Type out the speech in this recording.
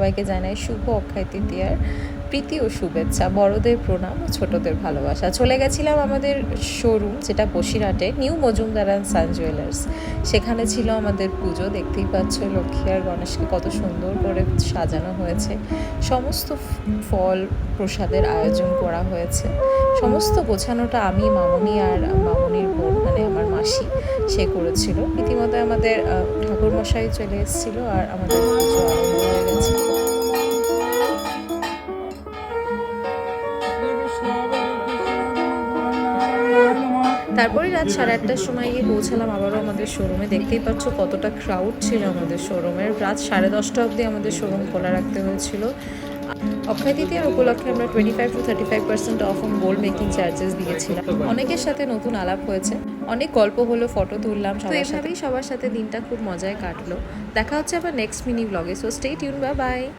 সবাইকে জানাই শুভ অক্ষয় তৃতীয়ার প্রীতি ও শুভেচ্ছা, বড়দের প্রণাম ও ছোটদের ভালোবাসা। চলে গেছিলাম আমাদের শোরুম, যেটা বসিরহাটে, new Majumdar and son jewellers. সেখানে ছিল আমাদের পুজো। দেখতেই পাচ্ছ লক্ষ্মী আর গণেশকে কত সুন্দর করে সাজানো হয়েছে। সমস্ত ফল প্রসাদের আয়োজন করা হয়েছে। সমস্ত গোছানোটা আমি, মামনি আর মামনির বোন মানে আমার মাসি, সে করেছিল। রীতিমতো আমাদের ঠাকুরমশাই চলে এসেছিল আর আমাদের পুজো আরম্ভ হয়ে গেছে। তারপরে রাত 8:30টার সময় গিয়ে পৌঁছালাম আবারও আমাদের শোরুমে। দেখতেই পাচ্ছ কতটা ক্রাউড ছিল আমাদের শোরুমের। রাত 10:30 অবধি আমাদের শোরুম খোলা রাখতে হয়েছিল। অক্ষয় তৃতীয়ার উপলক্ষে আমরা 25 to 35% of on gold making charges দিয়েছিলাম। অনেকের সাথে নতুন আলাপ হয়েছে, অনেক গল্প হলো, ফটো তুললাম। সবার সাথে দিনটা খুব মজায় কাটলো। দেখা হচ্ছে আবার নেক্সট মিনি ব্লগে। So stay tune, bye bye.